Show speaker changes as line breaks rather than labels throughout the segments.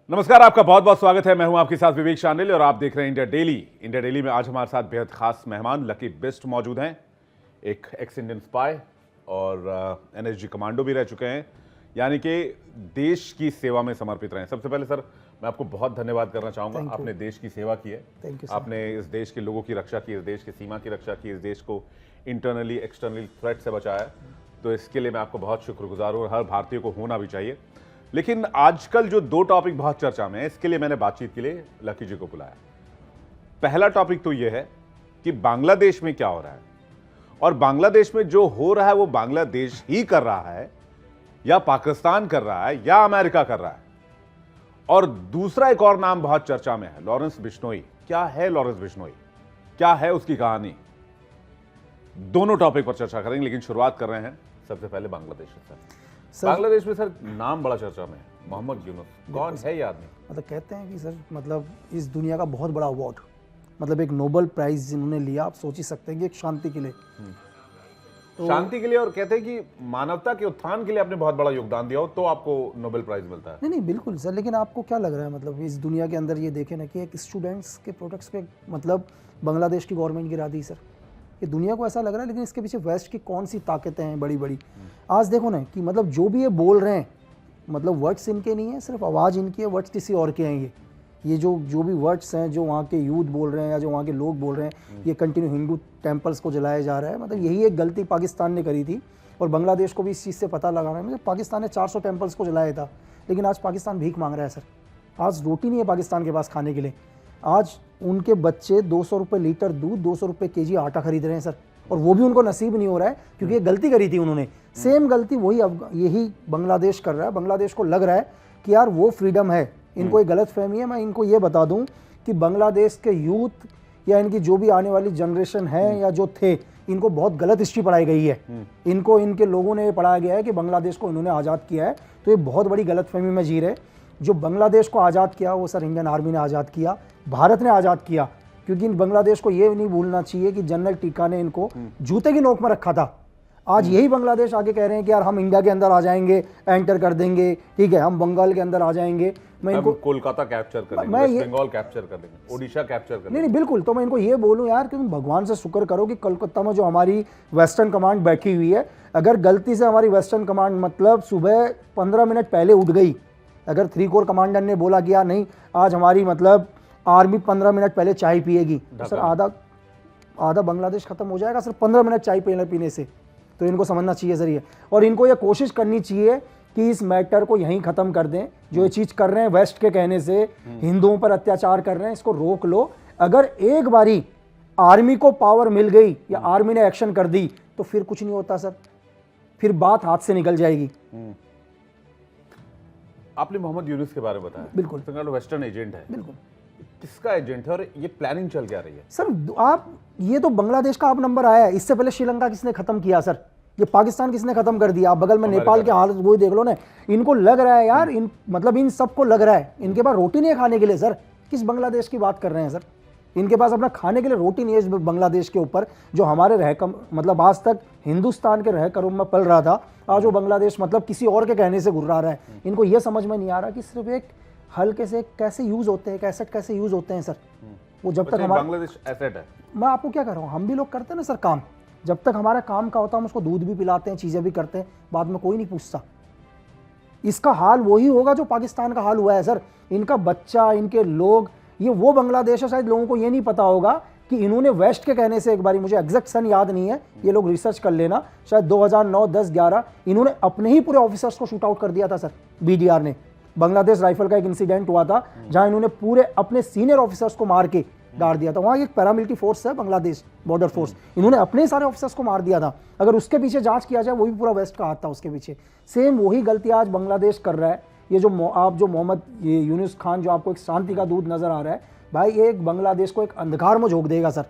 नमस्कार, आपका बहुत बहुत स्वागत है। मैं हूं आपके साथ विवेक शांडिल और आप देख रहे हैं इंडिया डेली। इंडिया डेली में आज हमारे साथ बेहद खास मेहमान लकी बिस्ट मौजूद हैं। एक एक्स इंडियन स्पाई और एनएसजी कमांडो भी रह चुके हैं, यानी कि देश की सेवा में समर्पित रहे। सबसे पहले सर, मैं आपको बहुत धन्यवाद करना चाहूँगा। आपने देश की सेवा की है, आपने इस देश के लोगों की रक्षा की, इस देश की सीमा की रक्षा की, इस देश को इंटरनली एक्सटर्नली थ्रेट से बचाया। तो इसके लिए मैं आपको बहुत शुक्रगुजार हूँ और हर भारतीय को होना भी चाहिए। लेकिन आजकल जो दो टॉपिक बहुत चर्चा में है, इसके लिए मैंने बातचीत के लिए लकी जी को बुलाया। पहला टॉपिक तो यह है कि बांग्लादेश में क्या हो रहा है, और बांग्लादेश में जो हो रहा है वो बांग्लादेश ही कर रहा है या पाकिस्तान कर रहा है या अमेरिका कर रहा है। और दूसरा एक और नाम बहुत चर्चा में है, लॉरेंस बिश्नोई। क्या है लॉरेंस बिश्नोई, क्या है उसकी कहानी? दोनों टॉपिक पर चर्चा करेंगे, लेकिन शुरुआत कर रहे हैं सबसे पहले बांग्लादेश से। बांग्लादेश में सर नाम बड़ा चर्चा में है, मोहम्मद यूनुस। कौन है ये आदमी?
मतलब कहते हैं कि सर मतलब इस दुनिया का बहुत बड़ा अवार्ड, मतलब एक नोबेल प्राइज जिन्होंने लिया, आप सोच ही सकते हैं कि एक शांति के लिए,
तो शांति के लिए, और कहते हैं कि मानवता के उत्थान के लिए आपने बहुत बड़ा योगदान दिया हो तो आपको नोबेल प्राइज मिलता है।
नहीं बिल्कुल सर, लेकिन आपको क्या लग रहा है मतलब इस दुनिया के अंदर ये देखें ना कि एक स्टूडेंट्स के प्रोडक्ट्स पे मतलब बांग्लादेश की गवर्नमेंट गिरा दी सर। ये दुनिया को ऐसा लग रहा है, लेकिन इसके पीछे वेस्ट की कौन सी ताकतें हैं बड़ी बड़ी। आज देखो ना कि मतलब जो भी ये बोल रहे हैं, मतलब वर्ड्स इनके नहीं है, सिर्फ आवाज़ इनकी है, वर्ड्स किसी और के हैं। ये जो भी वर्ड्स हैं जो वहाँ के यूथ बोल रहे हैं या जो वहाँ के लोग बोल रहे हैं, ये कंटिन्यू हिंदू टेम्पल्स को जलाया जा रहा है। मतलब यही एक गलती पाकिस्तान ने करी थी और बांग्लादेश को भी इस चीज़ से पता लगाना है। मतलब पाकिस्तान ने 400 टेम्पल्स को जलाया था, लेकिन आज पाकिस्तान भीख मांग रहा है सर। आज रोटी नहीं है पाकिस्तान के पास खाने के लिए। आज उनके बच्चे 200 रुपये लीटर दूध, 200 रुपये केजी आटा खरीद रहे हैं सर, और वो भी उनको नसीब नहीं हो रहा है क्योंकि ये गलती करी थी उन्होंने। सेम गलती वही अब यही बांग्लादेश कर रहा है। बांग्लादेश को लग रहा है कि यार वो फ्रीडम है, इनको एक गलत फहमी है। मैं इनको ये बता दूं कि बांग्लादेश के यूथ या इनकी जो भी आने वाली जनरेशन है या जो थे, इनको बहुत गलत हिस्ट्री पढ़ाई गई है। इनको इनके लोगों ने पढ़ाया गया है कि बांग्लादेश को इन्होंने आज़ाद किया है, तो ये बहुत बड़ी गलत फहमी में जी रहे। जो बांग्लादेश को आज़ाद किया वो सर इंडियन आर्मी ने आज़ाद किया, भारत ने आज़ाद किया। क्योंकि बांग्लादेश को ये नहीं भूलना चाहिए कि जनरल टीका ने इनको जूते की नोक में रखा था। आज यही बांग्लादेश आगे कह रहे हैं कि यार हम इंडिया के अंदर आ जाएंगे, एंटर कर देंगे, ठीक है, हम बंगाल के अंदर आ जाएंगे, मैं इनको
कोलकाता कैप्चर कर लेंगे, वेस्ट बंगाल कैप्चर कर लेंगे, ओडिशा कैप्चर कर लेंगे।
नहीं बिल्कुल, तो मैं इनको ये बोलूं यार कि तुम भगवान से शुक्र करो कि कोलकाता में जो हमारी वेस्टर्न कमांड बैठी हुई है, अगर गलती से हमारी वेस्टर्न कमांड मतलब सुबह 15 मिनट पहले उठ गई, अगर 3 कोर कमांडर ने बोला कि यार नहीं आज हमारी मतलब आर्मी 15 मिनट पहले चाय पिएगी, तो सर आधा बांग्लादेश खत्म हो जाएगा सर 15 मिनट चाय पीने से। तो इनको समझना चाहिए सर ये, और इनको ये कोशिश करनी चाहिए कि इस मैटर को यहीं ख़त्म कर दें। जो ये चीज़ कर रहे हैं वेस्ट के कहने से, हिंदुओं पर अत्याचार कर रहे हैं, इसको रोक लो। अगर एक बारी आर्मी को पावर मिल गई या आर्मी ने एक्शन कर दी तो फिर कुछ नहीं होता सर, फिर बात हाथ से निकल जाएगी।
आपने मोहम्मद यूनुस के बारे में बताया,
बिल्कुल
वेस्टर्न एजेंट है।
बिल्कुल,
किसका एजेंट है और ये प्लानिंग चल क्या रही है
सर? आप ये तो बांग्लादेश का आप नंबर आया है, इससे पहले श्रीलंका किसने खत्म किया सर? ये पाकिस्तान किसने खत्म कर दिया? आप बगल में नेपाल के हाल वही देख लो ना। इनको लग रहा है यार मतलब इन सबको लग रहा है इनके पास रोटी नहीं है खाने के लिए सर। किस बांग्लादेश की बात कर रहे हैं सर? इनके पास अपना खाने के लिए रोटी नहीं है इस बांग्लादेश के ऊपर, जो हमारे मतलब आज तक हिंदुस्तान के रहकरों में पल रहा था, आज वो बांग्लादेश मतलब किसी और के कहने से गुर्रा रहा है। इनको ये समझ में नहीं आ रहा कि सिर्फ एक हल्के से कैसे यूज होते हैं, कैसेट कैसे यूज होते हैं सर। वो जब तक हमारा
बांग्लादेश एसेट है,
मैं आपको क्या कर रहा हूँ, हम भी लोग करते हैं ना सर काम, जब तक हमारा काम का होता है हम उसको दूध भी पिलाते हैं, चीज़ें भी करते हैं, बाद में कोई नहीं पूछता। इसका हाल वही होगा जो पाकिस्तान का हाल हुआ है सर। इनका बच्चा, इनके लोग, ये वो बांग्लादेश है, शायद लोगों को ये नहीं पता होगा कि इन्होंने वेस्ट के कहने से, एक बारी मुझे एग्जैक्ट सन याद नहीं है, ये लोग रिसर्च कर लेना, शायद 2009, 10, 11 इन्होंने अपने ही पूरे ऑफिसर्स को शूट आउट कर दिया था सर। बीडीआर ने, बांग्लादेश राइफल का एक इंसिडेंट हुआ था जहां इन्होंने पूरे अपने सीनियर ऑफिसर्स को मार के गाड़ दिया था। वहां एक पैरामिलिट्री फोर्स है बांग्लादेश बॉर्डर फोर्स, इन्होंने अपने सारे ऑफिसर्स को मार दिया था। अगर उसके पीछे जांच किया जाए, वो भी पूरा वेस्ट का हाथ था उसके पीछे। सेम वही गलती आज बांग्लादेश कर रहा है। ये जो आप जो मोहम्मद यूनुस खान जो आपको एक शांति का दूत नजर आ रहा है, भाई एक बांग्लादेश को एक अंधकार में झोंक देगा सर।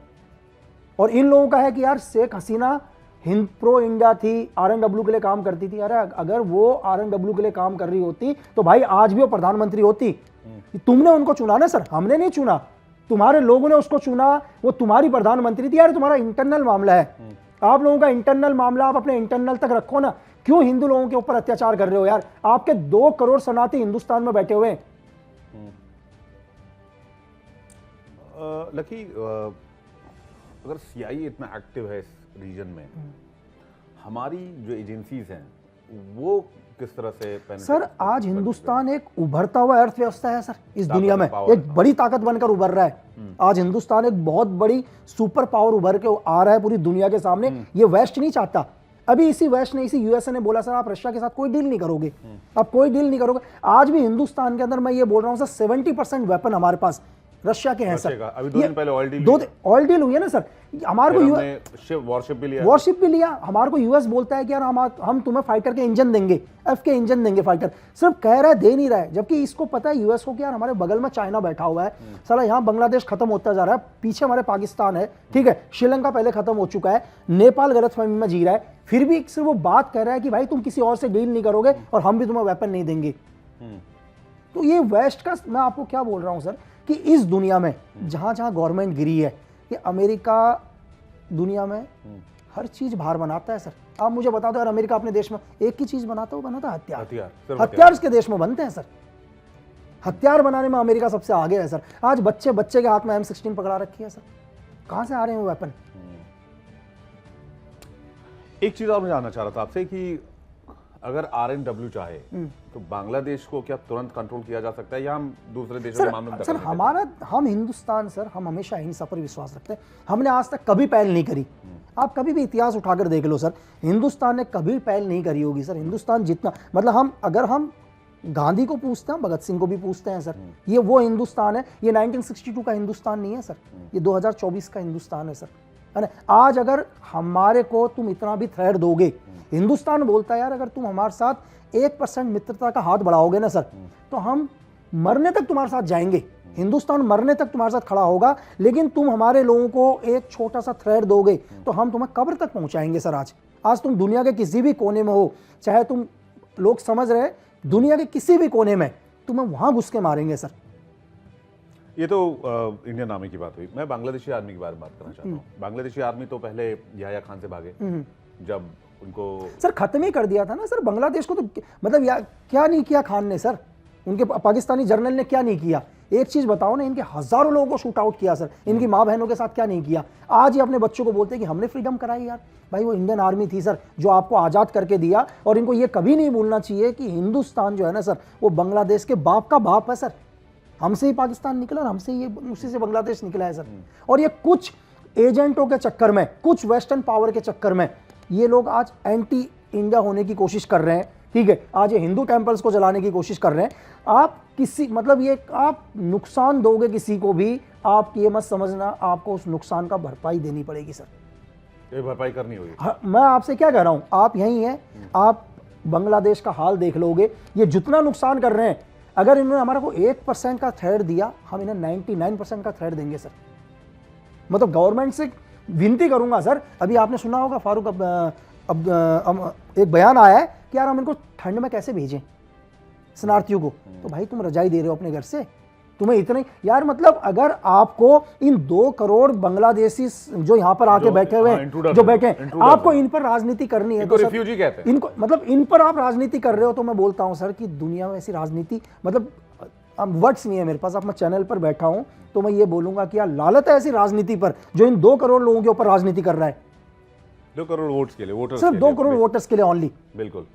और इन लोगों का है कि यार शेख हसीना प्रो इंडिया थी, आरएनडब्ल्यू के लिए काम करती थी। अरे अगर वो आरएनडब्ल्यू के लिए काम कर रही होती तो भाई आज भी वो प्रधानमंत्री होती। तुमने उनको चुना ना सर, हमने नहीं चुना, तुम्हारे लोगों ने उसको चुना, वो तुम्हारी प्रधानमंत्री थी। यार तुम्हारा इंटरनल मामला है, आप लोगों का इंटरनल मामला आप अपने इंटरनल तक रखो ना। क्यों हिंदू लोगों के ऊपर अत्याचार कर रहे हो यार? आपके 2 करोड़ शरणार्थी हिंदुस्तान में बैठे हुए हैं,
लकी, अगर सीआईए इतना एक्टिव है इस रीजन में, हमारी जो एजेंसीज हैं वो किस तरह से
सर आज हिंदुस्तान एक उभरता हुआ अर्थव्यवस्था है सर इस दुनिया में, एक बड़ी ताकत बनकर उभर रहा है। आज हिंदुस्तान एक बहुत बड़ी सुपर पावर उभर के आ रहा है पूरी दुनिया के सामने। ये वेस्ट नहीं चाहता। अभी इसी वेस्ट ने, इसी यूएसए ने बोला सर आप रशिया के साथ कोई डील नहीं करोगे, आप कोई डील नहीं करोगे। आज भी हिंदुस्तान के अंदर मैं ये बोल रहा हूं सर 70% वेपन हमारे पास रशिया के हैं सर।
अभी 2 दिन पहले
ऑयल डील हुई है ना सर। हमारे को वॉरशिप भी लिया। हमारे को यूएस बोलता है कि यार हम तुम्हें फाइटर के इंजन देंगे, एफ के इंजन देंगे फाइटर, सिर्फ कह रहा है दे नहीं रहा है। जबकि इसको पता है यूएस को कि यार हमारे बगल में चाइना बैठा हुआ है, साला यहाँ बांग्लादेश खत्म होता जा रहा है, पीछे हमारे पाकिस्तान है, ठीक है, श्रीलंका पहले खत्म हो चुका है, नेपाल गलतफहमी में जी रहा है, फिर भी सिर्फ वो बात कर रहा है कि भाई तुम किसी और से डील नहीं करोगे और हम भी तुम्हें वेपन नहीं देंगे। तो ये वेस्ट का, मैं आपको क्या बोल रहा हूं सर कि इस दुनिया में जहां जहां गवर्नमेंट गिरी है, ये अमेरिका दुनिया में हर चीज बाहर बनाता है सर। आप मुझे बता दो यार, अमेरिका अपने देश में एक ही चीज बनाता है हथियार। हथियार इसके देश में बनते हैं सर। हथियार बनाने में अमेरिका सबसे आगे है सर। आज बच्चे के हाथ में M16 पकड़ा रखी है सर। कहां से आ रहे हैं वो वेपन?
एक चीज और मैं जानना चाह रहा था आपसे कि अगर RNW चाहे तो बांग्लादेश को क्या तुरंत कंट्रोल किया जा सकता है या हम दूसरे देशों के मामले में?
सर हम हिंदुस्तान सर, हम हमेशा अहिंसा पर विश्वास रखते हैं। हमने आज तक कभी पहल नहीं करी। आप कभी भी इतिहास उठाकर देख लो सर, हिंदुस्तान ने कभी पहल नहीं करी होगी सर। हिंदुस्तान जितना, मतलब अगर हम गांधी को पूछते हैं, भगत सिंह को भी पूछते हैं सर, ये वो हिंदुस्तान है। ये 1962 का हिंदुस्तान नहीं है सर, ये 2024 का हिंदुस्तान है सर, है ना। आज अगर हमारे को तुम इतना भी थ्रेड दोगे, हिंदुस्तान बोलता है यार अगर तुम हमारे साथ 1% मित्रता का हाथ बढ़ाओगे ना सर, तो हम मरने तक तुम्हारे साथ जाएंगे। हिंदुस्तान मरने तक तुम्हारे साथ खड़ा होगा, लेकिन तुम हमारे लोगों को एक छोटा सा थ्रेड दोगे तो हम तुम्हें कब्र तक पहुंचाएंगे सर। आज तुम दुनिया के किसी भी कोने में हो, चाहे तुम लोग समझ रहे दुनिया के किसी भी कोने में, तुम्हें वहां घुस के मारेंगे सर।
ये तो इंडियन आर्मी की बात हुई। मैं बांग्लादेशी आर्मी के बारे में बात करना चाहता हूँ। बांग्लादेशी आर्मी तो पहले याह्या खान से भागे, जब उनको
सर खत्म ही कर दिया था ना सर बांग्लादेश को। तो मतलब क्या नहीं किया खान ने सर, उनके पाकिस्तानी जर्नल ने क्या नहीं किया? एक चीज बताओ ना, इनके हजारों लोगों को शूट आउट किया सर, इनकी माँ बहनों के साथ क्या नहीं किया? आज ही अपने बच्चों को बोलते हैं कि हमने फ्रीडम कराई। यार भाई वो इंडियन आर्मी थी सर जो आपको आजाद करके दिया। और इनको ये कभी नहीं भूलना चाहिए कि हिंदुस्तान जो है ना सर, वो बांग्लादेश के बाप का बाप है सर। हमसे ही पाकिस्तान निकला और हमसे ही उसी से बांग्लादेश निकला है सर। और ये कुछ एजेंटों के चक्कर में, कुछ वेस्टर्न पावर के चक्कर में ये लोग आज एंटी इंडिया होने की कोशिश कर रहे हैं, ठीक है। आज ये हिंदू टेंपल्स को जलाने की कोशिश कर रहे हैं। आप किसी, मतलब ये आप नुकसान दोगे किसी को भी, आप ये मत समझना आपको उस नुकसान का भरपाई देनी पड़ेगी सर।
ये भरपाई करनी होगी।
मैं आपसे क्या कह रहा हूं, आप यही हैं, आप बांग्लादेश का हाल देख लोगे। ये जितना नुकसान कर रहे हैं, अगर इन्होंने हमारा को 1% का थ्रेड दिया, हम इन्हें 99% का थ्रेड देंगे सर। मतलब गवर्नमेंट से विनती करूंगा सर। अभी आपने सुना होगा फारूक, अब एक बयान आया है कि यार हम इनको ठंड में कैसे भेजें शरणार्थियों को। तो भाई तुम रजाई दे रहे हो अपने घर से, तुम्हें इतने यार, मतलब अगर आपको इन 2 करोड़ बांग्लादेशी जो यहाँ पर आके बैठे हुए हैं, जो बैठे हैं, आपको इन पर राजनीति करनी है,
तो रिफ्यूजी कहते हैं
इनको, मतलब इन पर आप राजनीति कर रहे हो। तो मैं बोलता हूं सर कि दुनिया में ऐसी राजनीति, मतलब अब वर्ड्स नहीं है मेरे पास। अब मैं चैनल पर बैठा हूं तो मैं ये बोलूंगा कि यार लालत है ऐसी राजनीति पर जो इन 2 करोड़ लोगों के ऊपर राजनीति कर रहा है।
2 करोड़ वोट्स के लिए, वोटर्स
सिर्फ 2 करोड़ वोटर्स के लिए ओनली।
बिल्कुल।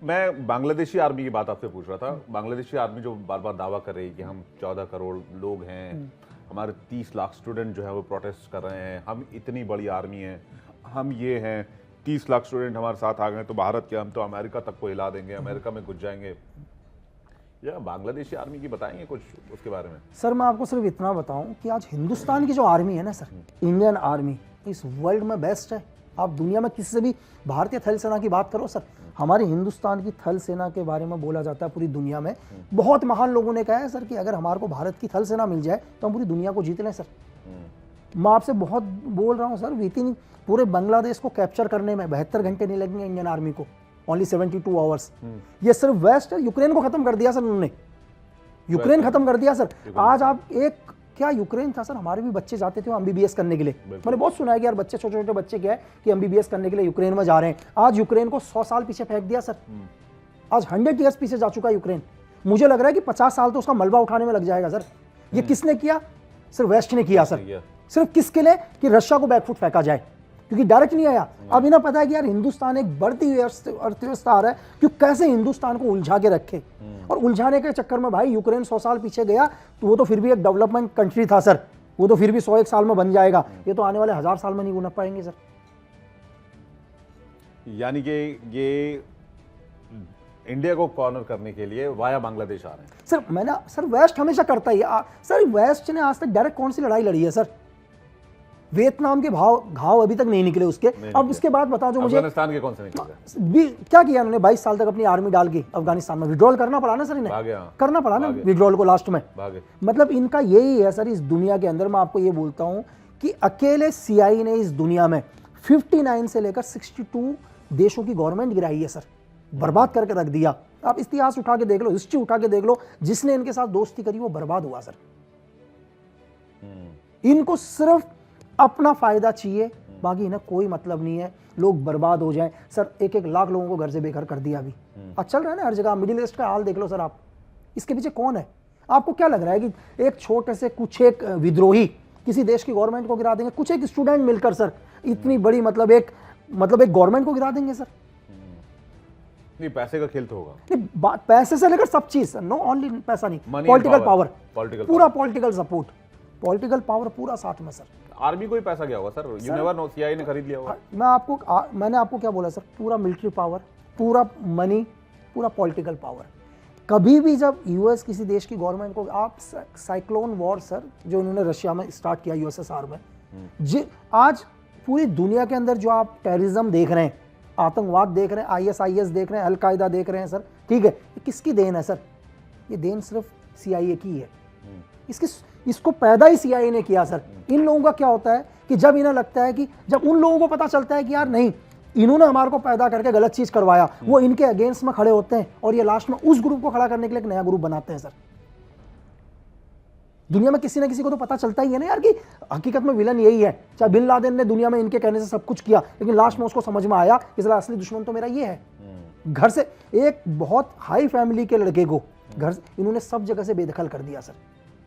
मैं बांग्लादेशी आर्मी की बात आपसे पूछ रहा था। बांग्लादेशी आर्मी जो बार बार दावा कर रही है कि हम 14 करोड़ लोग हैं, हमारे 30 लाख स्टूडेंट जो है वो प्रोटेस्ट कर रहे हैं, हम इतनी बड़ी आर्मी है, हम ये हैं, 30 लाख स्टूडेंट हमारे साथ आ गए तो भारत के, हम तो अमेरिका तक को हिला देंगे, अमेरिका में घुस जाएंगे। या बांग्लादेशी आर्मी की बताएंगे कुछ उसके बारे में?
सर मैं आपको सिर्फ इतना बताऊं कि आज हिंदुस्तान की जो आर्मी है ना सर, इंडियन आर्मी इस वर्ल्ड में बेस्ट है। आप दुनिया में किसी से भी भारतीय थल सेना की बात करो सर, हमारी हिंदुस्तान की थल सेना के बारे में बोला जाता है पूरी दुनिया में। बहुत महान लोगों ने कहा है सर कि अगर हमारे को भारत की थल सेना मिल जाए तो हम पूरी दुनिया को जीत लें सर। मैं आपसे बहुत बोल रहा हूँ सर, विदिन पूरे बांग्लादेश को कैप्चर करने में 72 घंटे नहीं लगेंगे इंडियन आर्मी को, ओनली 72 आवर्स। ये सिर्फ वेस्ट है, यूक्रेन को खत्म कर दिया सर उन्होंने, यूक्रेन खत्म कर दिया सर। आज आप एक, क्या यूक्रेन था सर, हमारे भी बच्चे जाते थे एमबीबीएस करने के लिए। मैंने बहुत सुना है कि यार बच्चे, छोटे छोटे बच्चे क्या है कि एमबीबीएस करने के लिए यूक्रेन में जा रहे हैं। आज यूक्रेन को 100 साल पीछे फेंक दिया सर। आज 100 ईयर्स पीछे जा चुका है यूक्रेन। मुझे लग रहा है कि 50 साल तो उसका मलबा उठाने में लग जाएगा सर। ये किसने किया? सिर्फ वेस्ट ने किया सर। सिर्फ किसके लिए? कि रशिया को बैकफुट फेंका जाए, क्योंकि डायरेक्ट नहीं आया। अब इन्हें पता है कि यार हिंदुस्तान एक बढ़ती हुई अर्थव्यवस्था आ रहा है, कि कैसे हिंदुस्तान को उलझा के रखे। और उलझाने के चक्कर में भाई यूक्रेन 100 साल पीछे गया तो वो तो फिर भी एक डेवलपमेंट कंट्री था सर, वो तो फिर भी 101 साल में बन जाएगा। ये तो आने वाले 1000 साल में नहीं बन पाएंगे सर।
यानी कि ये इंडिया को कॉर्नर करने के लिए वाया बांग्लादेश आ रहे हैं।
सर वेस्ट हमेशा करता ही है सर। वेस्ट ने आज तक डायरेक्ट कौन सी लड़ाई लड़ी है सर? वियतनाम के घाव अभी तक नहीं निकले उसके। अब उसके बाद बताओ जो मुझे
अफगानिस्तान के कौन से निकले?
क्या किया उन्होंने 22 साल तक अपनी आर्मी डाल के अफगानिस्तान में विड्रॉल करना पड़ा ना सर इन्हें, करना पड़ा ना विड्रॉल को लास्ट में। मतलब इनका यही है सर इस दुनिया के अंदर। मैं आपको ये बोलता हूं कि अकेले सीआई ने इस दुनिया में 59 से लेकर 62 देशों की गवर्नमेंट गिराई है सर, बर्बाद करके रख दिया। आप इतिहास उठा के देख लो, हिस्ट्री उठा के देख लो, जिसने इनके साथ दोस्ती करी वो बर्बाद हुआ सर। इनको सिर्फ अपना फायदा चाहिए, बाकी इन्हें कोई मतलब नहीं है लोग बर्बाद हो जाएं। सर 1-1 लाख लोगों को घर से बेघर कर दिया अभी। अब चल रहा है ना हर जगह। मिडिल ईस्ट का हाल देख लो सर आप। इसके पीछे कौन है? आपको क्या लग रहा है कि एक छोटे से कुछ एक विद्रोही किसी देश की गवर्नमेंट को गिरा देंगे? कुछ एक स्टूडेंट मिलकर सर इतनी बड़ी मतलब एक गवर्नमेंट को गिरा देंगे सर?
नहीं, पैसे का खेल तो होगा।
नहीं, पैसे से लेकर सब चीज, नो ओनली पैसा नहीं, पॉलिटिकल पावर, पूरा पॉलिटिकल सपोर्ट, पॉलिटिकल पावर पूरा साथ में सर।
आर्मी को ही पैसा गया होगा sir, you never know, CI ने खरीद लिया होगा।
मैंने आपको क्या बोला सर? पूरा मिलिट्री पावर, पूरा मनी, पूरा पॉलिटिकल पावर। कभी भी जब यूएस किसी देश की गवर्नमेंट को, आप साइक्लोन वॉर सर जो उन्होंने रशिया में स्टार्ट किया यूएसएसआर में, आज पूरी दुनिया के अंदर जो आप टेररिज्म देख रहे हैं, आतंकवाद देख रहे हैं, आईएसआईएस देख रहे हैं, अलकायदा देख रहे हैं सर, ठीक है, ये किसकी देन है सर? ये देन सिर्फ सीआईए की है। इसको पैदा ही सीआईए ने किया सर। इन लोगों का क्या होता है कि जब इन्हें लगता है कि जब उन लोगों को पता चलता है कि यार नहीं, इन्होंने हमारे को पैदा करके गलत चीज करवाया, वो इनके अगेंस्ट में खड़े होते हैं और ये लास्ट में उस ग्रुप को खड़ा करने के लिए एक नया ग्रुप बनाते हैं सर। दुनिया में किसी ना किसी को तो पता चलता ही है ना यार कि हकीकत में विलन यही है। चाहे बिन लादेन ने दुनिया में इनके कहने से सब कुछ किया, लेकिन लास्ट में उसको समझ में आया कि असली दुश्मन तो मेरा ये है। घर से एक बहुत हाई फैमिली के लड़के को घर से इन्होंने सब जगह से बेदखल कर दिया सर।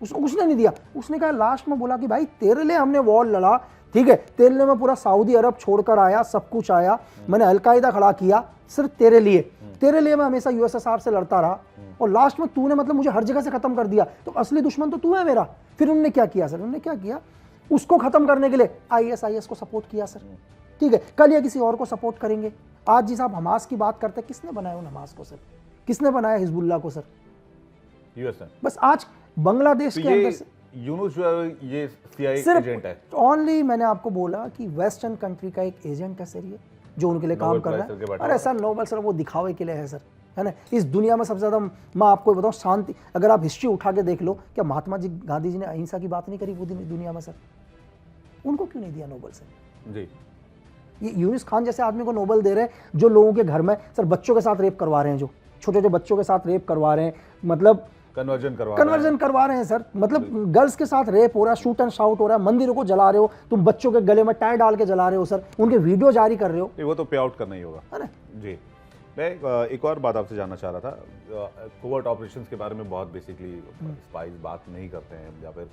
उसने नहीं दिया, उसने कहा लास्ट में बोला कि भाई तेरे लिए हमने वॉर लड़ा, ठीक है, तेरे लिए मैं पूरा सऊदी अरब छोड़कर आया, सब कुछ आया, मैंने अलकायदा खड़ा किया सिर्फ तेरे लिए मैं हमेशा यूएसएसआर से लड़ता रहा और लास्ट में तूने मतलब मुझे हर जगह से खत्म कर दिया, तो असली दुश्मन तो तू है मेरा। फिर उन्होंने क्या किया सर? उन्होंने क्या किया? उसको खत्म करने के लिए आईएसआईएस को सपोर्ट किया सर, ठीक है, कल या किसी और को सपोर्ट करेंगे। आज जिस आप हमास की बात करते हैं, किसने बनाया उन हमास को सर? किसने बनाया हिजबुल्लाह को सर? यूएस ने। बस आज बांग्लादेश के अंदर से
यूनुस जो है ये सीआई एजेंट है।
ओनली मैंने आपको बोला कि वेस्टर्न कंट्री का एक एजेंट है सर ये, जो उनके लिए काम कर रहा है। अरे सर नोबेल सर वो दिखावे के लिए है सर, है ना। इस दुनिया में सबसे ज्यादा मैं आपको बताऊं शांति, अगर आप हिस्ट्री उठा के देख लो, क्या महात्मा जी गांधी जी ने अहिंसा की बात नहीं करी वो दुनिया में सर? उनको क्यों नहीं दिया नोबेल सर? जी, ये यूनुस खान जैसे आदमी को नोबेल दे रहे हैं जो लोगों के घर में सर बच्चों के साथ रेप करवा रहे हैं, जो छोटे छोटे बच्चों के साथ रेप करवा रहे हैं, मतलब कन्वर्जन करवा रहे हैं सर। मतलब गर्ल्स के साथ रेप हो रहा है, शूट एंड शाउट हो रहा है, मंदिरों को जला रहे हो तुम, बच्चों के गले में टाई डाल के जला रहे हो सर, उनके वीडियो जारी कर रहे हो।
वो तो पे आउट करना ही होगा, है ना जी। मैं एक और बात आपसे जानना चाह रहा था, कोवर्ट ऑपरेशंस के बारे में बहुत बेसिकली स्पाइस बात नहीं करते हैं या फिर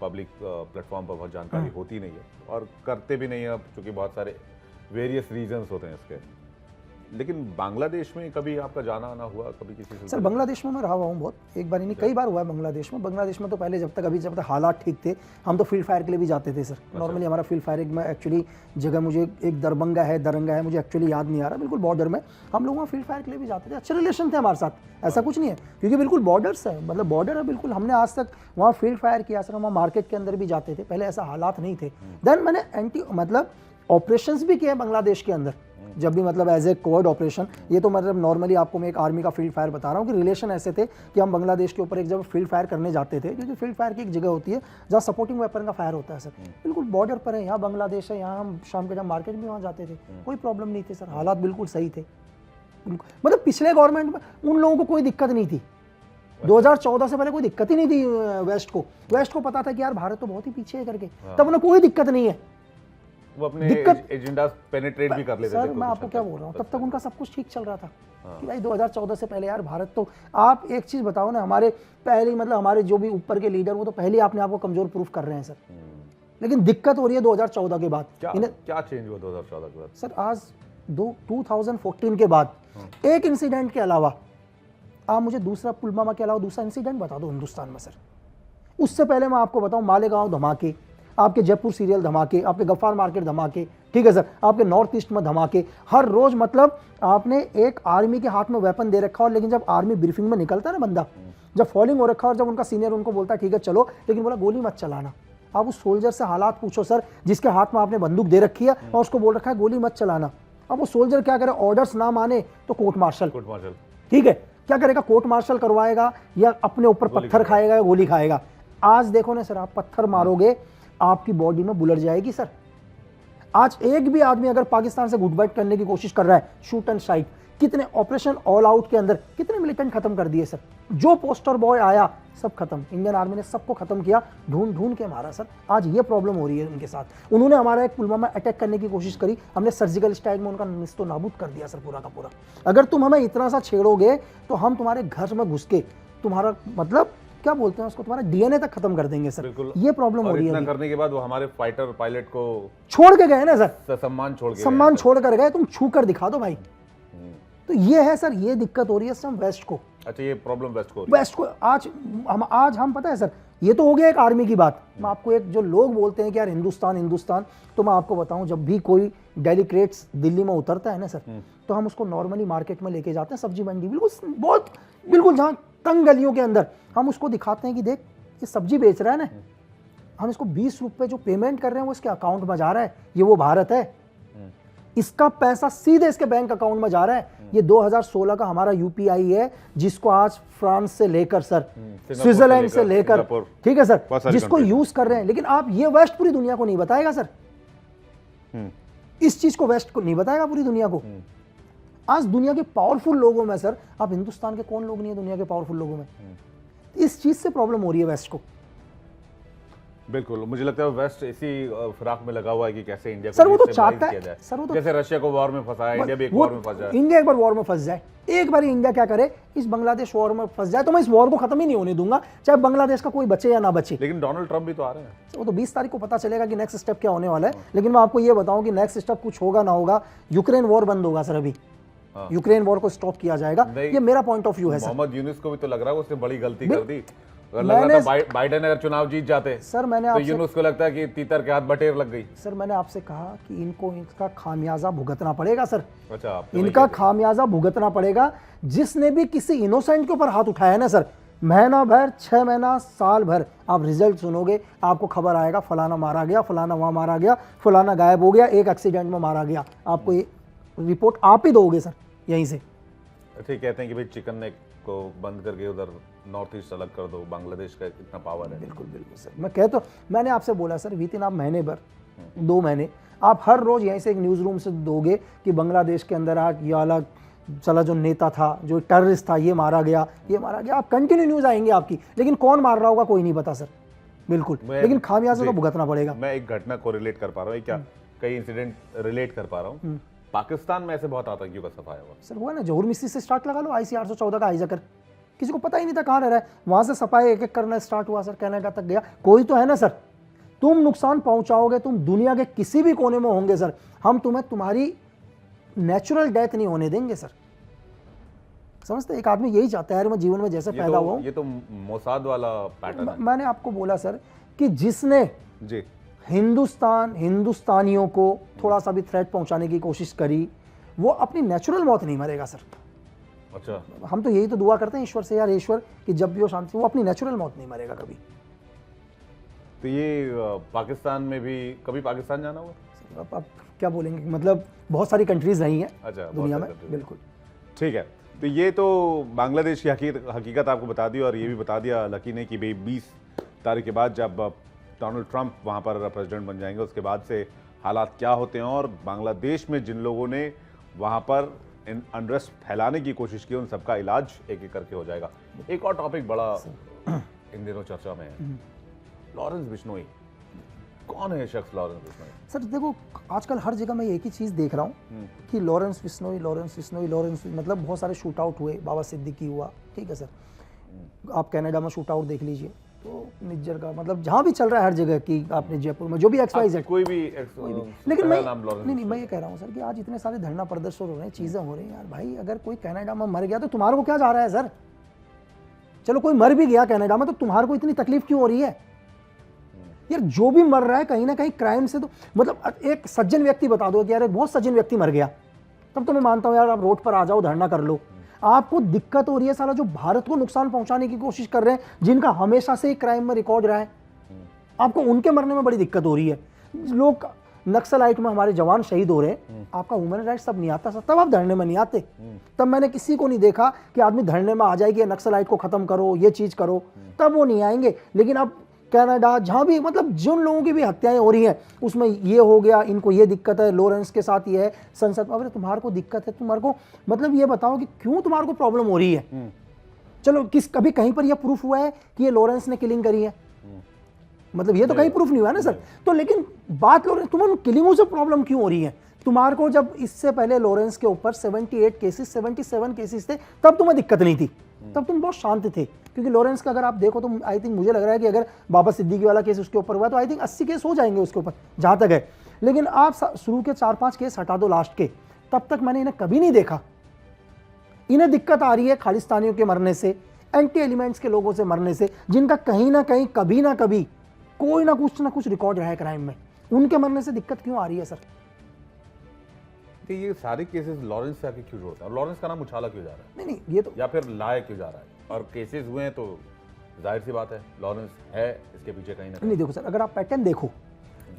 पब्लिक प्लेटफॉर्म पर बहुत जानकारी होती नहीं है और करते भी नहीं है, क्योंकि बहुत सारे वेरियस रीजंस होते हैं इसके। लेकिन बांग्लादेश में कभी आपका जाना आना हुआ कभी किसी से?
सर बांग्लादेश में मैं रहा हूँ बहुत, एक बार नहीं कई बार हुआ है बांग्लादेश में। बांग्लादेश में तो पहले जब तक हालात ठीक थे, हम तो फील्ड फायर के लिए भी जाते थे सर। नॉर्मली हमारा फील्ड फायर में एक्चुअली जगह मुझे एक दरभंगा है, मुझे एक्चुअली याद नहीं आ रहा, बिल्कुल बॉर्डर में हम लोग वहाँ फील्ड फायर के लिए भी जाते थे। अच्छे रिलेशन थे हमारे साथ, ऐसा कुछ नहीं है, क्योंकि बिल्कुल बॉर्डर्स है, मतलब बॉर्डर है बिल्कुल। हमने आज तक वहाँ फील्ड फायर किया सर, हम मार्केट के अंदर भी जाते थे, पहले ऐसा हालात नहीं थे। देन मैंने ऑपरेशंस भी किए बांग्लादेश के अंदर, जब भी मतलब एज ए कोवर्ट ऑपरेशन। ये तो मतलब नॉर्मली आपको मैं एक आर्मी का फील्ड फायर बता रहा हूँ कि रिलेशन ऐसे थे कि हम बांग्लादेश के ऊपर एक जब फील्ड फायर करने जाते थे, क्योंकि फील्ड फायर की एक जगह होती है जहाँ सपोर्टिंग वेपन का फायर होता है सर, बिल्कुल बॉर्डर पर है, यहाँ बांग्लादेश है, यहाँ हम शाम के जब मार्केट में वहाँ जाते थे, कोई प्रॉब्लम नहीं थी सर, हालात बिल्कुल सही थे। मतलब पिछले गवर्नमेंट में उन लोगों को कोई दिक्कत नहीं थी, 2014 से पहले कोई दिक्कत ही नहीं थी वेस्ट को पता था कि यार भारत तो बहुत ही पीछे है करके, तब उन्हें कोई दिक्कत नहीं है,
वो अपने एजेंडा पेनिट्रेट भी कर लेते थे।
सर मैं आपको क्या बोल रहा हूँ, तब तक उनका सब कुछ ठीक चल रहा था। कि भाई 2014 से पहले यार भारत तो, आप एक चीज बताओ ना, हमारे पहले मतलब हमारे जो भी ऊपर के लीडर वो तो पहले ही अपने आप को कमजोर प्रूफ कर रहे हैं सर। लेकिन दिक्कत हो रही है 2014 के बाद।
क्या चेंज हुआ 2014 के बाद
सर? आज 2014 के बाद एक इंसिडेंट के अलावा आप मुझे दूसरा, पुलवामा के अलावा दूसरा इंसिडेंट बता दो हिंदुस्तान में सर। उससे पहले मैं आपको बताऊं, मालेगांव धमाके, आपके जयपुर सीरियल धमाके, आपके गफ्फार मार्केट धमाके, ठीक है सर, आपके नॉर्थ ईस्ट में धमाके हर रोज। मतलब आपने एक आर्मी के हाथ में वेपन दे रखा, और लेकिन जब आर्मी ब्रीफिंग में निकलता है ना बंदा, जब फॉलिंग हो रखा और जब उनका सीनियर उनको बोलता है ठीक है चलो, लेकिन बोला गोली मत चलाना। आप उस सोल्जर से हालात पूछो सर, जिसके हाथ में आपने बंदूक दे रखी है और उसको बोल रखा है गोली मत चलाना। अब वो सोल्जर क्या करे? ऑर्डर्स ना माने तो कोर्ट मार्शल, ठीक है, क्या करेगा? कोर्ट मार्शल करवाएगा, या अपने ऊपर पत्थर खाएगा या गोली खाएगा। आज देखो ना सर, आप पत्थर मारोगे आपकी बॉडी में बुलेट जाएगी सर। आज एक भी आदमी अगर पाकिस्तान से घुटबाइट करने की कोशिश कर रहा है, शूट एंड स्ट्राइक, कितने ऑपरेशन ऑल आउट के अंदर कितने मिलिटेंट खत्म कर दिए सर। जो पोस्टर बॉय आया सब खत्म, इंडियन आर्मी ने सबको खत्म किया, ढूंढ ढूंढ के मारा सर। आज ये प्रॉब्लम हो रही है उनके साथ। उन्होंने हमारा एक पुलवामा अटैक करने की कोशिश करी, हमने सर्जिकल स्ट्राइक में उनका निस्तो नाबूद कर दिया सर, पूरा का पूरा। अगर तुम हमें इतना सा छेड़ोगे तो हम तुम्हारे घर में घुस के तुम्हारा मतलब क्या बोलते हैं उसको, तुम्हारा डीएनए तक खत्म कर देंगे सर। ये प्रॉब्लम हो रही है।
करने के बाद वो हमारे फाइटर पायलट को
छोड़ के गए ना सर,
सम्मान
छोड़ कर गए। तुम छू कर दिखा दो भाई। तो ये है सर, ये दिक्कत हो रही है सर वेस्ट को।
अच्छा, ये प्रॉब्लम वेस्ट को
आज हम पता है सर, ये तो हो गया एक आर्मी की बात। मैं आपको एक, जो लोग बोलते हैं कि यार हिंदुस्तान हिंदुस्तान, तो मैं आपको बताऊं, जब भी कोई डेली क्रेट्स दिल्ली में उतरता है ना सर, तो हम उसको नॉर्मली मार्केट में लेके जाते हैं, सब्जी मंडी, बिल्कुल जहाँ तंग गलियों के अंदर, हम उसको दिखाते हैं कि देख ये सब्जी बेच रहा है ना, हम इसको 20 रुपए जो पेमेंट कर रहे हैं वो इसके अकाउंट में जा रहा है, ये वो भारत है, इसका पैसा सीधे इसके बैंक अकाउंट में जा रहा है। ये 2016 का हमारा यूपीआई है, जिसको आज फ्रांस से लेकर सर, स्विट्जरलैंड से लेकर, ठीक है सर, जिसको यूज कर रहे हैं। लेकिन आप ये वेस्ट पूरी दुनिया को नहीं बताएगा सर, इस चीज को वेस्ट को नहीं बताएगा पूरी दुनिया को। आज दुनिया के पावरफुल लोगों में सर, आप हिंदुस्तान के कौन लोग नहीं है दुनिया के पावरफुल लोगों में? इस चीज से प्रॉब्लम हो रही है वेस्ट को।
बिल्कुल, मुझे लगता है वेस्ट इसी फिराक में लगा हुआ है कि कैसे इंडिया को
सर वो तो चाहता है सर, वो तो
जैसे रशिया को वॉर में फंसाया, इंडिया भी एक वॉर में फंस जाए,
इंडिया एक बार वॉर में फंस जाए। एक बार इंडिया क्या करे, इस बांग्लादेश वॉर में फंस जाए तो मैं इस वॉर को खत्म ही नहीं होने दूंगा, चाहे बांग्लादेश का कोई बचे या ना बचे।
लेकिन डोनाल्ड ट्रंप भी तो आ रहे हैं,
वो तो 20 तारीख को पता चलेगा कि नेक्स्ट स्टेप क्या होने वाला है। लेकिन मैं आपको ये बताऊं कि नेक्स्ट स्टेप कुछ होगा ना होगा, यूक्रेन वॉर बंद होगा सर। अभी यूक्रेन वॉर को स्टॉप किया जाएगा, ये मेरा पॉइंट ऑफ व्यू है सर।
मोहम्मद यूनुस को भी तो लग रहा है उसने बड़ी गलती कर दी। अगर लग रहा था बाइडेन अगर चुनाव जीत जाते
सर, मैंने
तो यूनुस को लगता है कि तीतर के हाथ बटेर लग गई।
सर मैंने आपसे कहा कि इनको इसका खामियाजा भुगतना पड़ेगा सर।
अच्छा,
इनका खामियाजा भुगतना पड़ेगा। जिसने भी किसी इनोसेंट के ऊपर हाथ उठाया ना सर, महीना भर, 6 महीना, साल भर आप रिजल्ट सुनोगे, आपको खबर आएगा फलाना मारा गया, फलाना वहां मारा गया, फलाना गायब हो गया, एक एक्सीडेंट में मारा गया। आपको ये रिपोर्ट आप ही दोगे सर यहीं से।
ठीक, कहते हैं कि भाई चिकन नेक को बंद करके उधर नॉर्थ ईस्ट अलग कर दो, बांग्लादेश का इतना पावर है।
बिल्कुल बिल्कुल सर, मैं कह तो, मैंने आपसे बोला सर, वितिन आप महीने भर, 2 महीने आप हर रोज यहीं से एक न्यूज़ रूम से दोगे कि बांग्लादेश के अंदर आज ये अलग चला, जो नेता था, जो टेररिस्ट था, ये मारा गया, ये मारा गया। आप कंटिन्यू न्यूज़ आएंगे आपकी, लेकिन कौन मार रहा होगा कोई नहीं पता सर। बिल्कुल, लेकिन खामियाजा तो भुगतना पड़ेगा।
मैं एक घटना को रिलेट कर पा रहा हूँ, क्या कई इंसिडेंट रिलेट कर पा रहा हूँ। पाकिस्तान में ऐसे बहुत आतंकियों का सफाया हुआ
सर, हुआ ना, जौहर मिस्त्री से स्टार्ट लगा लो, IC 814 का हाईजैकर, किसी को पता ही नहीं था कहाँ रह रहा है, वहां से सफाई एक एक करना स्टार्ट हुआ सर, कनाडा तक गया। कोई तो है ना सर, तुम नुकसान पहुंचाओगे, तुम दुनिया के किसी भी कोने में होंगे सर, हम तुम्हें तुम्हारी नेचुरल डेथ नहीं होने देंगे सर। समझते, एक आदमी यही चाहता है मैं जीवन में जैसे पैदा हुआ।
ये तो मोसाद वाला पैटर्न है।
मैंने आपको बोला सर कि जिसने
जी
हिंदुस्तानियों को थोड़ा सा भी थ्रेट पहुंचाने की कोशिश करी, वो अपनी नेचुरल मौत नहीं मरेगा सर।
अच्छा,
हम तो यही तो दुआ करते हैं ईश्वर से, यार ईश्वर कि जब भी वो शांति, वो अपनी नेचुरल मौत नहीं मरेगा कभी।
तो ये पाकिस्तान में भी कभी पाकिस्तान जाना हुआ?
अब क्या बोलेंगे, मतलब बहुत सारी कंट्रीज रही हैं
अच्छा,
दुनिया में। बिल्कुल
ठीक है। तो ये तो बांग्लादेश की हकीकत आपको बता दी, और ये भी बता दिया लकी ने कि भाई 20 तारीख के बाद जब डोनाल्ड ट्रंप वहाँ पर प्रेसिडेंट बन जाएंगे, उसके बाद से हालात क्या होते हैं, और बांग्लादेश में जिन लोगों ने वहाँ पर अनरेस्ट फैलाने की कोशिश की उन सबका इलाज एक एक करके हो जाएगा। एक और टॉपिक बड़ा इन दिनों चर्चा में है, लॉरेंस बिश्नोई। कौन है ये शख्स लॉरेंस बिश्नोई?
सर देखो आजकल हर जगह मैं एक ही चीज़ देख रहा हूँ कि लॉरेंस बिश्नोई मतलब बहुत सारे शूट आउट हुए, बाबा सिद्दीकी हुआ, ठीक है सर। आप कनाडा में शूट आउट देख लीजिए, तो निज्जर का मतलब जहाँ भी चल रहा है हर जगह की, आपने जयपुर में जो भी XYZ
कोई भी
लेकिन मैं ये कह रहा हूँ सर कि आज इतने सारे धरना प्रदर्शन हो रहे हैं, चीज़ें हो रही हैं यार भाई, अगर कोई कनाडा में मर गया तो तुम्हारे को क्या जा रहा है सर? चलो कोई मर भी गया कनाडा में तो तुम्हारे को इतनी तकलीफ क्यों हो रही है यार? जो भी मर रहा है कहीं ना कहीं क्राइम से, तो मतलब एक सज्जन व्यक्ति बता दो कि यार एक बहुत सज्जन व्यक्ति मर गया, तब तो मैं मानता हूँ यार आप रोड पर आ जाओ, धरना कर लो। आपको दिक्कत हो रही है साला जो भारत को नुकसान पहुंचाने की कोशिश कर रहे हैं, जिनका हमेशा से क्राइम में रिकॉर्ड रहा है, आपको उनके मरने में बड़ी दिक्कत हो रही है। लोग नक्सलाइट में हमारे जवान शहीद हो रहे हैं, आपका ह्यूमन राइट्स तब नहीं आता सर, तब आप धरने में नहीं आते। तब मैंने किसी को नहीं देखा कि आदमी धरने में आ जाए कि नक्सलाइट को खत्म करो, ये चीज करो, तब वो नहीं आएंगे। लेकिन अब कनाडा जहां भी मतलब जिन लोगों की भी हत्याएं हो रही हैं उसमें ये हो गया, इनको ये दिक्कत है, लॉरेंस के साथ ये है, संसद में, अगर तुम्हारे को दिक्कत है तुम्हारे को मतलब ये बताओ कि क्यों तुम्हारे को प्रॉब्लम हो रही है। चलो कभी कहीं पर ये प्रूफ हुआ है कि ये लॉरेंस ने किलिंग करी है? मतलब ये तो कहीं प्रूफ नहीं हुआ ना सर। तो लेकिन बात लॉरेंस, तुम्हें किलिंगों से प्रॉब्लम क्यों हो रही है? तुम्हारे को जब इससे पहले लॉरेंस के ऊपर 78 केसेस 77 केसेस थे, तब तुम्हें दिक्कत नहीं थी, तब तुम बहुत शांत थे। क्योंकि लॉरेंस का अगर आप देखो तो आई थिंक मुझे लग रहा है कि अगर बाबा सिद्दीकी वाला केस उसके ऊपर हुआ तो आई थिंक 80 केस हो जाएंगे उसके ऊपर जहां तक है। लेकिन आप शुरू के 4-5 केस हटा दो लास्ट के, तब तक मैंने इन्हें कभी नहीं देखा। इन्हें दिक्कत आ रही है खालिस्तानियों के मरने से, एंटी एलिमेंट्स के लोगों से मरने से, जिनका कहीं ना कहीं कभी ना कभी कोई ना कुछ रिकॉर्ड रहा है क्राइम में, उनके मरने से दिक्कत क्यों आ रही है सर?
तो ये सारे केसेस लॉरेंस से आके क्यों होता है? लॉरेंस का नाम उछाला क्यों जा रहा है?
नहीं ये तो,
या फिर लाया क्यों जा रहा है? और केसेस हुए हैं तो जाहिर सी बात है लॉरेंस है इसके पीछे कहीं ना कहीं।
नहीं देखो सर, अगर आप पैटर्न देखो,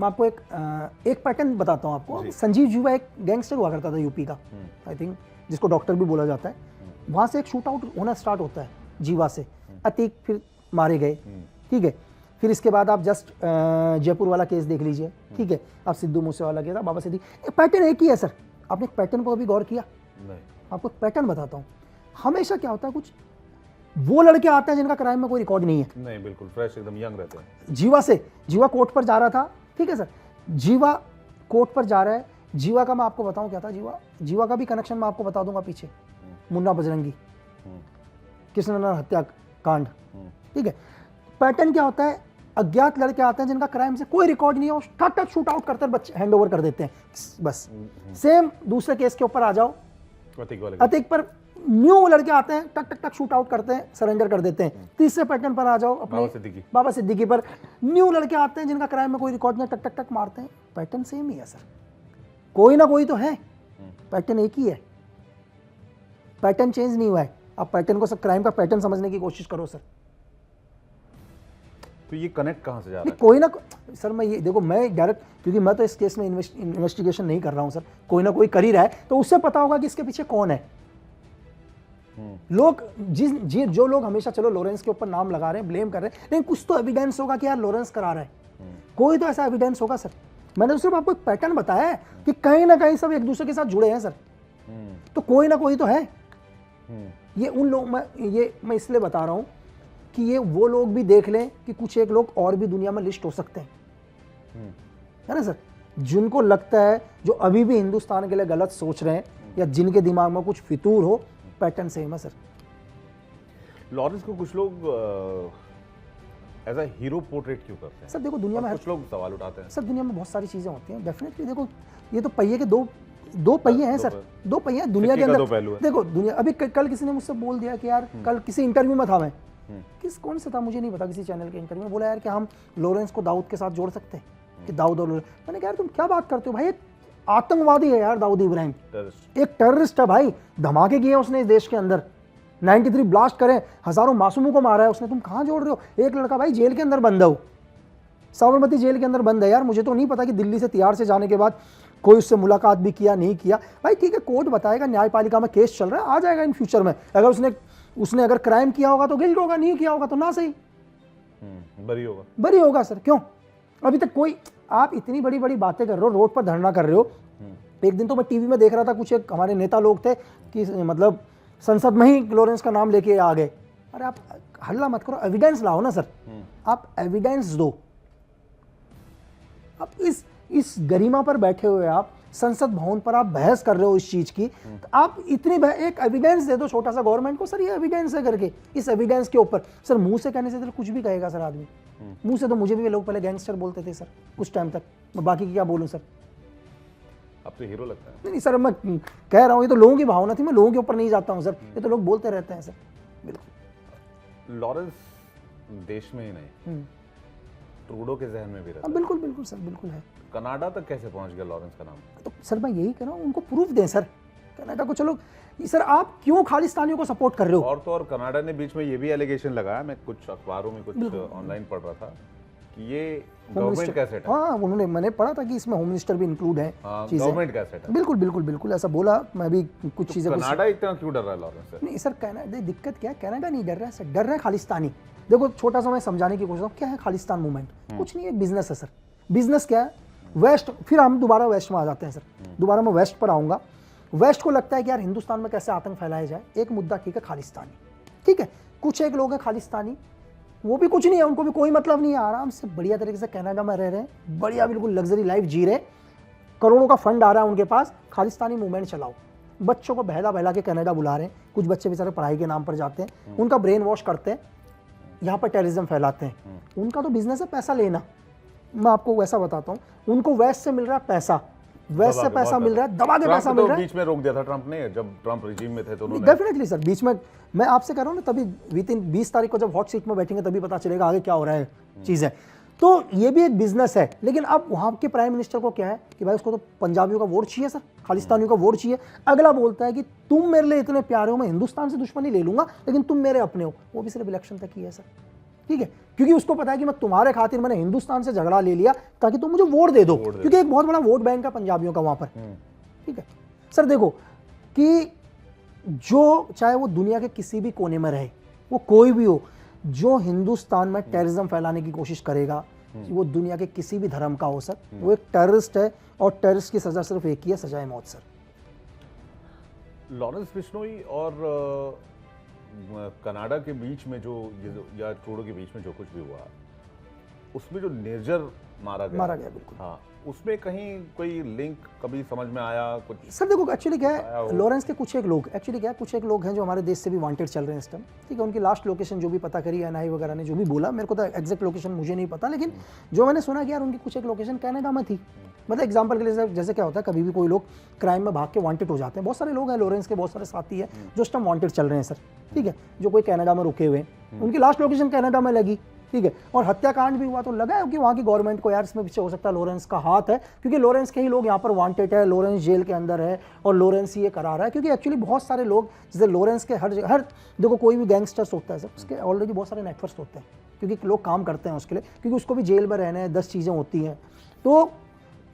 मैं आपको एक पैटर्न बताता हूँ आपको। संजीव जीवा एक गैंगस्टर हुआ करता था यूपी का, आई थिंक जिसको डॉक्टर भी बोला जाता है। वहाँ से एक शूट आउट होना स्टार्ट होता है जीवा से, अतीक फिर मारे गए, ठीक है। फिर इसके बाद आप जस्ट जयपुर वाला केस देख लीजिए, ठीक है। आप सिद्धू मूसेवाला केस, बाबा सिद्दीकी, पैटर्न एक ही है सर। आपने पैटर्न को अभी गौर किया?
नहीं।
आपको पैटर्न बताता हूँ। हमेशा क्या होता है, कुछ वो लड़के आते हैं जिनका क्राइम में कोई रिकॉर्ड नहीं है।
नहीं, बिल्कुल फ्रेश, एकदम यंग रहते हैं।
जीवा कोर्ट पर जा रहा था, ठीक है सर। जीवा कोर्ट पर जा रहा है। जीवा का मैं आपको बताऊं क्या था, जीवा का भी कनेक्शन मैं आपको बता दूंगा पीछे, मुन्ना बजरंगी, कृष्णनंदन हत्याकांड, ठीक है। पैटर्न क्या होता है, अज्ञात लड़के आते हैं जिनका क्राइम से कोई रिकॉर्ड नहीं है, टक टक शूट आउट करते बच्चे हैंड ओवर कर देते हैं बस। सेम दूसरे केस के ऊपर आ जाओ, अतीक पर न्यू लड़के आते हैं, टक टक टक शूट आउट करते हैं, सरेंडर कर देते हैं। तीसरे पैटर्न पर आ जाओ, अपने बाबा सिद्दीकी पर न्यू लड़के आते हैं जिनका क्राइम में कोई रिकॉर्ड नहीं, टक टक टक मारते हैं। पैटर्न सेम ही है सर, कोई ना कोई तो है, पैटर्न एक ही है, पैटर्न चेंज नहीं हुआ है। आप पैटर्न को, सब क्राइम का पैटर्न समझने की कोशिश करो सर।
तो ये कनेक्ट कहां से जा रहा है?
कोई ना सर, मैं ये देखो, मैं डायरेक्ट, क्योंकि मैं तो इस केस में इन्वेस्टिगेशन नहीं कर रहा हूं सर, कोई ना कोई कर ही रहा है, तो उससे पता होगा कि इसके पीछे कौन है। लोग जो लोग हमेशा चलो लॉरेंस के ऊपर नाम लगा रहे हैं, ब्लेम कर रहे हैं, लेकिन कुछ तो एविडेंस होगा कि यार लॉरेंस करा रहा है, कोई तो ऐसा एविडेंस होगा सर। मैंने तो सिर्फ आपको एक पैटर्न बताया है कि कहीं ना कहीं सब एक दूसरे के साथ जुड़े हैं सर, तो कोई ना कोई तो है। ये उन लोग, मैं इसलिए बता रहा हूं कि ये वो लोग भी देख लें कि कुछ एक लोग और भी दुनिया में लिस्ट हो सकते हैं, है ना सर, जिनको लगता है, जो अभी भी हिंदुस्तान के लिए गलत सोच रहे हैं, या जिनके दिमाग में कुछ फितूर हो। पैटर्न सेम है सर।
लॉरेंस को कुछ लोग एज अ हीरो पोर्ट्रेट क्यों करते हैं
सर? देखो दुनिया में
कुछ लोग सवाल उठाते हैं
सर, दुनिया में बहुत सारी चीजें होती हैं डेफिनेटली। देखो ये तो पहिए के दो पहिए हैं सर, दो पहिए हैं दुनिया के अंदर। देखो दुनिया, अभी कल किसी ने मुझसे बोल दिया कि यार, कल किसी इंटरव्यू में था, मैं कौन से था मुझे नहीं पता, किसी चैनल के इंटरव्यू में बोला यार कि हम लॉरेंस को दाऊद के साथ जोड़ सकते हैं, कि दाऊद और लॉरेंस। मैंने कहा यार तुम क्या बात करते हो भाई, एक आतंकवादी है यार दाऊद इब्राहिम, एक टेररिस्ट है भाई, धमाके किए उसने इस देश के अंदर, 93 ब्लास्ट करे, हजारों मासूमों को मारा है उसने, तुम कहां जोड़ रहे हो? एक लड़का भाई जेल के अंदर बंद है, साबरमती जेल के अंदर बंद है यार। मुझे तो नहीं पता कि दिल्ली से तिहाड़ से जाने के बाद कोई उससे मुलाकात भी किया, नहीं किया। भाई ठीक है, कोर्ट बताएगा, न्यायपालिका में केस चल रहा है, आ जाएगा इन फ्यूचर में। अगर उसने अगर क्राइम किया होगा तो गिल्ट होगा, नहीं किया होगा तो ना सही, बरी होगा सर। क्यों अभी तक कोई, आप इतनी बड़ी बड़ी बातें कर रहे हो, रोड पर धरना कर रहे हो। एक दिन तो मैं टीवी में देख रहा था, कुछ एक हमारे नेता लोग थे कि मतलब संसद में ही लॉरेंस का नाम लेके आ गए। अरे आप हल्ला मत करो, एविडेंस लाओ ना सर, आप एविडेंस दो। आप इस गरिमा पर बैठे हुए आप संसद भवन पर आप बहस कर रहे हो इस चीज की, तो आप इतनी एक एविडेंस दे दो छोटा सा गवर्नमेंट को, सर ये एविडेंस है करके, इस एविडेंस के ऊपर। सर मुंह से कहने से तो कुछ भी कहेगा सर आदमी, मुंह से तो मुझे भी लोग पहले गैंगस्टर बोलते थे सर कुछ टाइम तक, मैं बाकी की क्या बोलूं सर।
अब तो हीरो लगता है।
नहीं सर, मैं कह रहा हूँ ये तो लोगों की भावना थी, मैं लोगों के ऊपर नहीं जाता हूँ सर, ये तो लोग बोलते रहते हैं सर। बिल्कुल
लॉरेंस देश में ही नहीं, ट्रूडो के जहन में भी रहता है।
बिल्कुल बिल्कुल सर, बिल्कुल है।
कनाडा तक कैसे पहुंच गया लॉरेंस का नाम?
तो सर मैं यही कह रहा हूँ, उनको प्रूफ दें सर, कनाडा को। चलो सर आप क्यों खालिस्तानियों को सपोर्ट कर रहे हो?
और तो और कनाडा ने बीच में ये भी एलिगेशन लगाया, मैं कुछ अखबारों में कुछ ऑनलाइन पढ़ रहा था कि ये गवर्नमेंट का सेट है।
हाँ उन्होंने, मैंने पढ़ा था कि इसमें होम मिनिस्टर भी इंक्लूड है,
गवर्नमेंट का सेट है।
बिल्कुल बिल्कुल बिल्कुल ऐसा बोला, मैं भी कुछ चीजें।
कनाडा इतना क्यों डर रहा है लॉरेंस से?
नहीं सर, कनाडा दिक्कत क्या है, कनाडा नहीं डर रहा है सर, डर रहा है खालिस्तानी। देखो छोटा सा मैं समझाने की कोशिश करूँ, क्या है खालिस्तान मूवमेंट? कुछ नहीं है, बिजनेस है सर। बिजनेस क्या है? वेस्ट, फिर हम दोबारा वेस्ट में आ जाते हैं सर, दोबारा मैं वेस्ट पर आऊंगा। वेस्ट को लगता है कि यार हिंदुस्तान में कैसे आतंक फैलाया जाए, एक मुद्दा ठीक है खालिस्तानी, ठीक है, कुछ एक लोग हैं खालिस्तानी, वो भी कुछ नहीं है, उनको भी कोई मतलब नहीं है, आराम से बढ़िया तरीके से कनाडा में रह रहे हैं, बढ़िया बिल्कुल लग्जरी लाइफ जी रहे, करोड़ों का फंड आ रहा है उनके पास, खालिस्तानी मूवमेंट चलाओ। बच्चों को बहला बहला के कनाडा बुला रहे हैं, कुछ बच्चे बेचारे पढ़ाई के नाम पर जाते हैं, उनका ब्रेन वॉश करते हैं, यहाँ पर टेररिज्म फैलाते हैं। उनका तो बिजनेस है पैसा लेना। मैं आपको वैसा बताता हूँ, उनको वेस्ट से मिल रहा है पैसा, वेस्ट से पैसा मिल रहा है, दबा के पैसा मिल रहा है।
बीच में रोक दिया था ट्रंप ने, जब ट्रंप रिजीम में थे तो उन्होंने।
डेफिनेटली सर, बीच में मैं आपसे कह रहा हूँ ना, तभी विद 20 तारीख को जब हॉट सीट में बैठेंगे तभी पता चलेगा आगे क्या हो रहा है चीज़ें। तो ये भी एक बिजनेस है, लेकिन अब वहाँ के प्राइम मिनिस्टर को क्या है कि भाई उसको तो पंजाबियों का वोट चाहिए सर, खालिस्तानियों का वोट चाहिए। अगला बोलता है कि तुम मेरे लिए इतने प्यारे हो, मैं हिंदुस्तान से दुश्मनी ले लूंगा, लेकिन तुम मेरे अपने हो। वो भी सिर्फ इलेक्शन तक ही है सर, ठीक है, क्योंकि उसको पता है कि मैं तुम्हारे खातिर मैंने हिंदुस्तान से झगड़ा ले लिया ताकि तुम मुझे वोट दे दो, क्योंकि एक बहुत बड़ा वोट बैंक है पंजाबियों का वहां पर, ठीक है। सर देखो कि जो चाहे वो दुनिया के किसी भी कोने में रहे, वो कोई भी हो, जो हिंदुस्तान में टेररिज्म फैलाने की कोशिश करेगा, वो दुनिया के किसी भी धर्म का हो सर, वो एक टेररिस्ट है, और टेररिस्ट की सजा सिर्फ एक ही है, सजाए मौत सर।
लॉरेंस बिश्नोई और कनाडा के बीच में जो या ट्रूडो के बीच में जो कुछ भी हुआ, उसमें जो निर्जर मारा गया
बिल्कुल।
हाँ, उसमें कहीं कोई लिंक कभी समझ में आया कुछ?
सर देखो एक्चुअली क्या है, लॉरेंस के कुछ एक लोग, एक्चुअली क्या है, कुछ एक लोग हैं जो हमारे देश से भी वांटेड चल रहे हैं इस टाइम, ठीक है। उनकी लास्ट लोकेशन जो भी पता करी एनआई वगैरह ने जो भी बोला, मेरे को तो एग्जैक्ट लोकेशन मुझे नहीं पता, लेकिन जो मैंने सुना कि यार उनकी कुछ एक लोकेशन कनाडा में थी। मतलब एग्जाम्पल के लिए जैसे क्या होता है, कभी भी कोई लोग क्राइम में भाग के वांटेड हो जाते हैं, बहुत सारे लोग हैं लॉरेंस के, बहुत सारे साथी है जो इस टाइम वांटेड चल रहे हैं सर, ठीक है, जो कोई कनाडा में रुके हुए हैं, उनकी लास्ट लोकेशन कनाडा में लगी, ठीक है। और हत्याकांड भी हुआ तो लगा है कि वहाँ की गवर्नमेंट को यार इसमें पीछे हो सकता है लॉरेंस का हाथ है, क्योंकि लॉरेंस के ही लोग यहाँ पर वांटेड है, लॉरेंस जेल के अंदर है और लॉरेंस ही ये करा रहा है। क्योंकि एक्चुअली बहुत सारे लोग जैसे लॉरेंस के हर देखो कोई भी गैंगस्टर्स होता है सर, उसके ऑलरेडी बहुत सारे नेटवर्क्स होते हैं, क्योंकि लोग काम करते हैं उसके लिए, क्योंकि उसको भी जेल में रहना है, 10 चीज़ें होती हैं, तो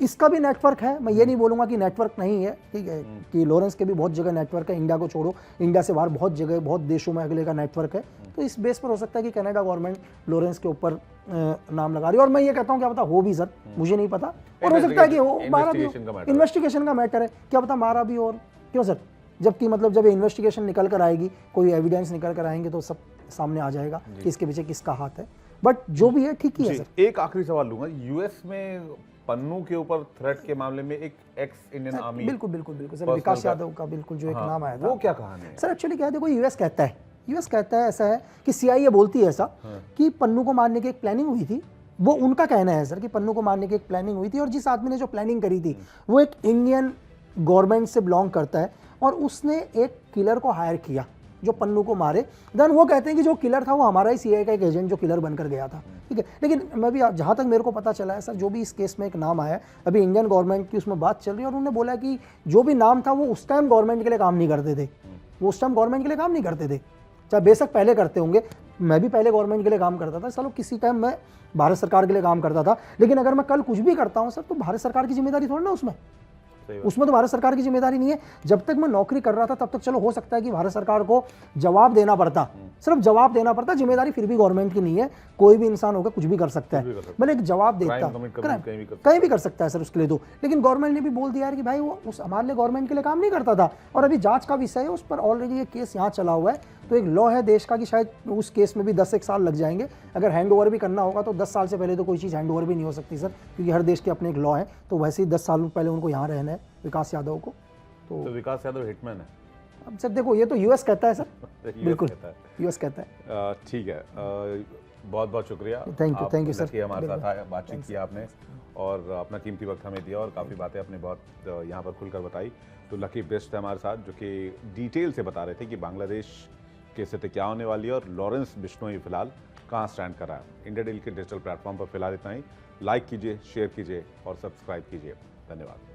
इसका भी नेटवर्क है। मैं ये नहीं बोलूँगा कि नेटवर्क नहीं है, ठीक है, कि लॉरेंस के भी बहुत जगह नेटवर्क है, इंडिया को छोड़ो, इंडिया से बाहर बहुत जगह बहुत देशों में अगले का नेटवर्क है। तो इस बेस पर हो सकता है कि कनाडा गवर्नमेंट लॉरेंस के ऊपर नाम लगा रही है, और मैं ये कहता हूँ क्या पता हो भी सर, मुझे नहीं पता, और हो सकता है कि हो मारा भी, इन्वेस्टिगेशन का मैटर है, क्या पता मारा भी, और क्यों सर, जबकि मतलब जब इन्वेस्टिगेशन निकल कर आएगी, कोई एविडेंस निकल कर आएंगे तो सब सामने आ जाएगा कि इसके पीछे किसका हाथ है। बट जो भी है ठीक ही है सर।
एक आखिरी सवाल लूंगा, यूएस में पन्नू के ऊपर थ्रेट के मामले में एक एक्स इंडियन आर्मी,
बिल्कुल बिल्कुल बिल्कुल सर, विकास यादव का बिल्कुल जो एक नाम आया था,
वो क्या कहानी है
सर? एक्चुअली क्या है, देखो यूएस कहता है ऐसा है कि सीआईए बोलती है ऐसा कि पन्नू को मारने की एक प्लानिंग हुई थी। वो उनका कहना है सर कि पन्नू को मारने की एक प्लानिंग हुई थी, और जिस आदमी ने जो प्लानिंग करी थी वो एक इंडियन गवर्नमेंट से बिलोंग करता है, और उसने एक किलर को हायर किया जो पन्नू को मारे। देन वो कहते हैं कि जो किलर था वो हमारा ही सीआईए का एक एजेंट जो किलर बनकर गया था, ठीक है। लेकिन मैं भी जहाँ तक मेरे को पता चला है सर, जो भी इस केस में एक नाम आया है, अभी इंडियन गवर्नमेंट की उसमें बात चल रही है, और उन्होंने बोला कि जो भी नाम था वो उस टाइम गवर्नमेंट के लिए काम नहीं करते थे, वो उस टाइम गवर्नमेंट के लिए काम नहीं करते थे, चाहे बेशक पहले करते होंगे, मैं भी पहले गवर्नमेंट के लिए काम करता था, चलो किसी टाइम मैं भारत सरकार के लिए काम करता था, लेकिन अगर मैं कल कुछ भी करता हूँ सर तो भारत सरकार की जिम्मेदारी थोड़ी ना उसमें तो भारत सरकार की जिम्मेदारी नहीं है। जब तक मैं नौकरी कर रहा था तब तक चलो हो सकता है कि भारत सरकार को जवाब देना पड़ता, सिर्फ जवाब देना पड़ता, जिम्मेदारी फिर भी गवर्नमेंट की नहीं है, कोई भी इंसान होगा कुछ भी कर सकता है, मैंने एक जवाब देता, कहीं भी कर सकता है सर उसके लिए तो। लेकिन गवर्नमेंट ने भी बोल दिया कि भाई वो उस हमारे लिए गवर्नमेंट के लिए काम नहीं करता था, और अभी जांच का विषय है, उस पर ऑलरेडी ये केस यहाँ चला हुआ है, तो एक लॉ है देश का कि शायद उस केस में भी 10 साल लग जाएंगे। अगर हैंड ओवर भी करना होगा तो 10 साल से पहले तो कोई चीज़ हैंड ओवर भी नहीं हो सकती सर, क्योंकि हर देश के अपने एक लॉ है। तो वैसे ही 10 साल पहले उनको यहाँ रहना है विकास यादव को।
तो विकास यादव हिटमैन है।
अब सर देखो, ये तो यूएस कहता है सर। बिल्कुल
कहता है।
यूएस कहता है।
ठीक है, बहुत बहुत शुक्रिया।
Thank you sir.
कि हमारे साथ आए, बातचीत की आपने और अपना कीमती वक्त हमें दिया और काफ़ी बातें आपने बहुत यहाँ पर खुलकर बताई। तो लकी बेस्ट है हमारे साथ, जो कि डिटेल से बता रहे थे कि बांग्लादेश की स्थिति क्या होने वाली है और लॉरेंस बिश्नोई फिलहाल कहाँ स्टैंड कर रहा है। इंडिया डेली के डिजिटल प्लेटफॉर्म पर फिलहाल इतना ही। लाइक कीजिए, शेयर कीजिए और सब्सक्राइब कीजिए। धन्यवाद।